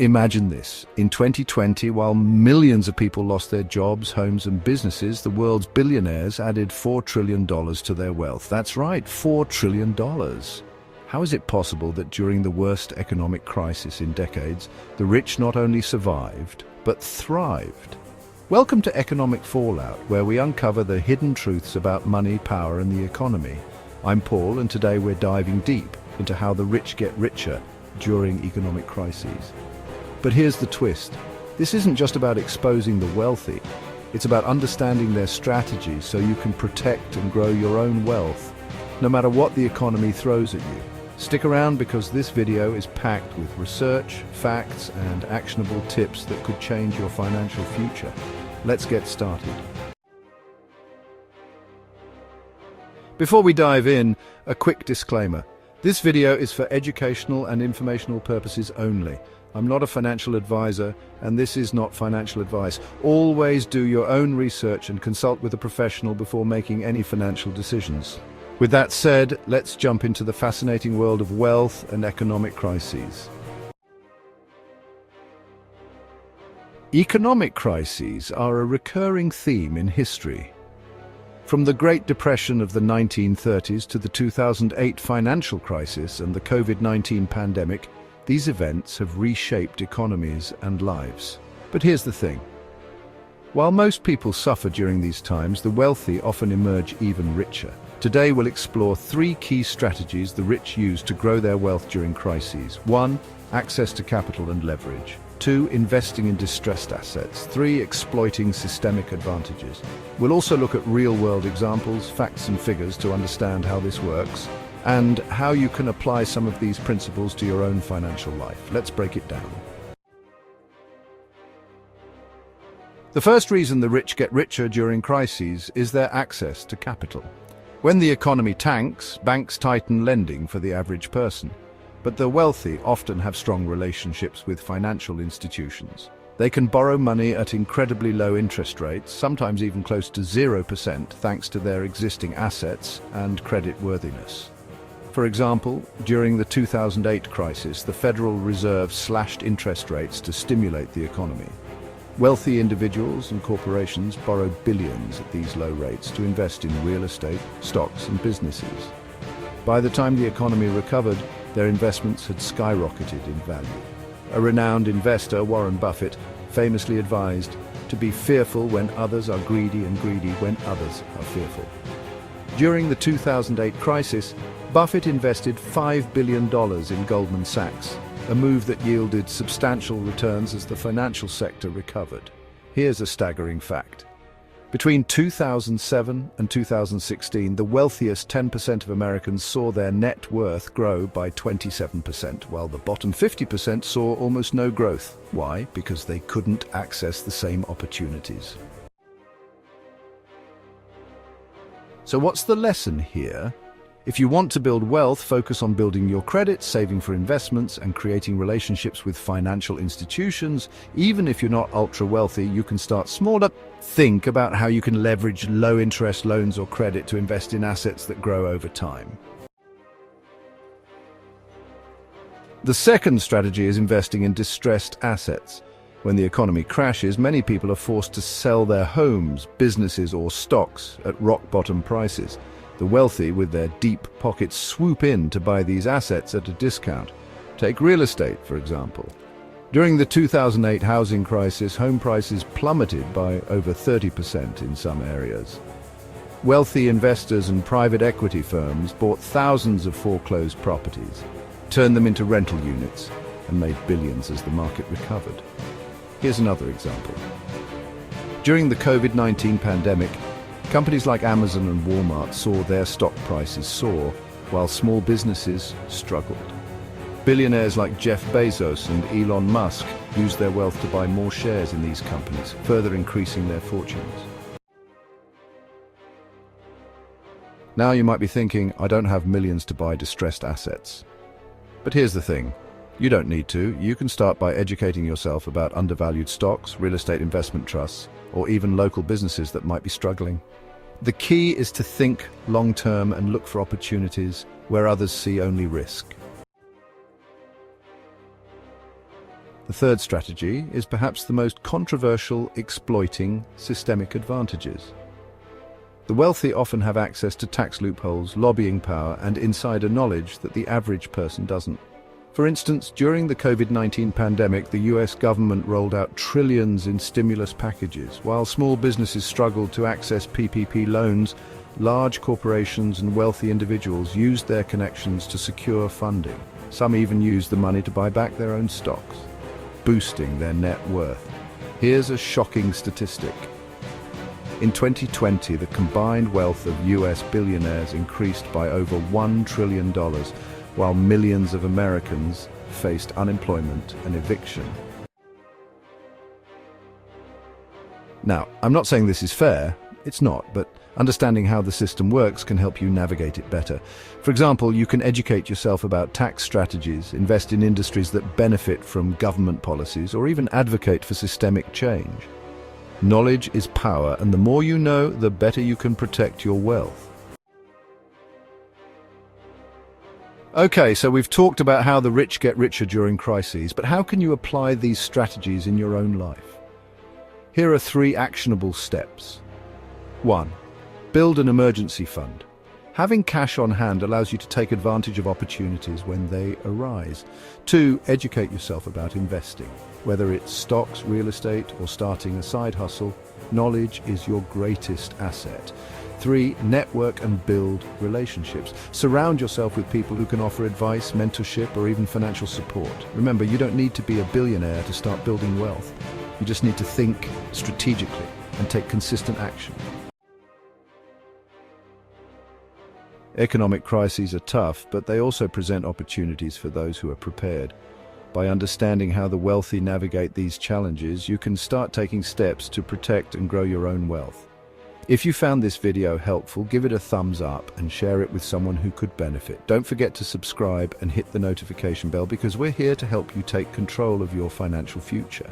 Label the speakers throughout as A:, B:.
A: Imagine this. In 2020, while millions of people lost their jobs, homes and businesses, the world's billionaires added $4 trillion to their wealth. That's right, $4 trillion. How is it possible that during the worst economic crisis in decades, the rich not only survived, but thrived? Welcome to Economic Fallout, where we uncover the hidden truths about money, power and the economy. I'm Paul, and today we're diving deep into how the rich get richer during economic crises. But here's the twist. This isn't just about exposing the wealthy. It's about understanding their strategies so you can protect and grow your own wealth, no matter what the economy throws at you. Stick around because this video is packed with research, facts, and actionable tips that could change your financial future. Let's get started. Before we dive in, a quick disclaimer. This video is for educational and informational purposes only. I'm not a financial advisor, and this is not financial advice. Always do your own research and consult with a professional before making any financial decisions. With that said, let's jump into the fascinating world of wealth and economic crises. Economic crises are a recurring theme in history. From the Great Depression of the 1930s to the 2008 financial crisis and the COVID-19 pandemic, these events have reshaped economies and lives. But here's the thing. While most people suffer during these times, the wealthy often emerge even richer. Today we'll explore 3 key strategies the rich use to grow their wealth during crises. 1. Access to capital and leverage. 2. Investing in distressed assets. 3. Exploiting systemic advantages. We'll also look at real-world examples, facts and figures to understand how this works, and how you can apply some of these principles to your own financial life. Let's break it down. The first reason the rich get richer during crises is their access to capital. When the economy tanks, banks tighten lending for the average person. But the wealthy often have strong relationships with financial institutions. They can borrow money at incredibly low interest rates, sometimes even close to 0%, thanks to their existing assets and credit worthiness. For example, during the 2008 crisis, the Federal Reserve slashed interest rates to stimulate the economy. Wealthy individuals and corporations borrowed billions at these low rates to invest in real estate, stocks and businesses. By the time the economy recovered, their investments had skyrocketed in value. A renowned investor, Warren Buffett, famously advised to be fearful when others are greedy and greedy when others are fearful. During the 2008 crisis, Buffett invested $5 billion in Goldman Sachs, a move that yielded substantial returns as the financial sector recovered. Here's a staggering fact. Between 2007 and 2016, the wealthiest 10% of Americans saw their net worth grow by 27%, while the bottom 50% saw almost no growth. Why? Because they couldn't access the same opportunities. So what's the lesson here? If you want to build wealth, focus on building your credit, saving for investments, and creating relationships with financial institutions. Even if you're not ultra-wealthy, you can start smaller. Think about how you can leverage low-interest loans or credit to invest in assets that grow over time. The second strategy is investing in distressed assets. When the economy crashes, many people are forced to sell their homes, businesses, or stocks at rock-bottom prices. The wealthy, with their deep pockets, swoop in to buy these assets at a discount. Take real estate, for example. During the 2008 housing crisis, home prices plummeted by over 30% in some areas. Wealthy investors and private equity firms bought thousands of foreclosed properties, turned them into rental units, and made billions as the market recovered. Here's another example. During the COVID-19 pandemic, companies like Amazon and Walmart saw their stock prices soar, while small businesses struggled. Billionaires like Jeff Bezos and Elon Musk used their wealth to buy more shares in these companies, further increasing their fortunes. Now you might be thinking, I don't have millions to buy distressed assets. But here's the thing. You don't need to. You can start by educating yourself about undervalued stocks, real estate investment trusts, or even local businesses that might be struggling. The key is to think long-term and look for opportunities where others see only risk. The third strategy is perhaps the most controversial: exploiting systemic advantages. The wealthy often have access to tax loopholes, lobbying power, and insider knowledge that the average person doesn't. For instance, during the COVID-19 pandemic, the US government rolled out trillions in stimulus packages. While small businesses struggled to access PPP loans, large corporations and wealthy individuals used their connections to secure funding. Some even used the money to buy back their own stocks, boosting their net worth. Here's a shocking statistic. In 2020, the combined wealth of US billionaires increased by over $1 trillion, while millions of Americans faced unemployment and eviction. Now, I'm not saying this is fair, it's not, but understanding how the system works can help you navigate it better. For example, you can educate yourself about tax strategies, invest in industries that benefit from government policies, or even advocate for systemic change. Knowledge is power, and the more you know, the better you can protect your wealth. Okay, so we've talked about how the rich get richer during crises, but how can you apply these strategies in your own life? Here are 3 actionable steps. 1. Build an emergency fund. Having cash on hand allows you to take advantage of opportunities when they arise. 2. Educate yourself about investing. Whether it's stocks, real estate, or starting a side hustle, knowledge is your greatest asset. 3. Network and build relationships. Surround yourself with people who can offer advice, mentorship, or even financial support. Remember, you don't need to be a billionaire to start building wealth. You just need to think strategically and take consistent action. Economic crises are tough, but they also present opportunities for those who are prepared. By understanding how the wealthy navigate these challenges, you can start taking steps to protect and grow your own wealth. If you found this video helpful, give it a thumbs up and share it with someone who could benefit. Don't forget to subscribe and hit the notification bell, because we're here to help you take control of your financial future.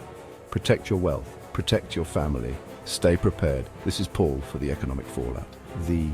A: Protect your wealth, protect your family, stay prepared. This is Paul for The Economic Fallout. The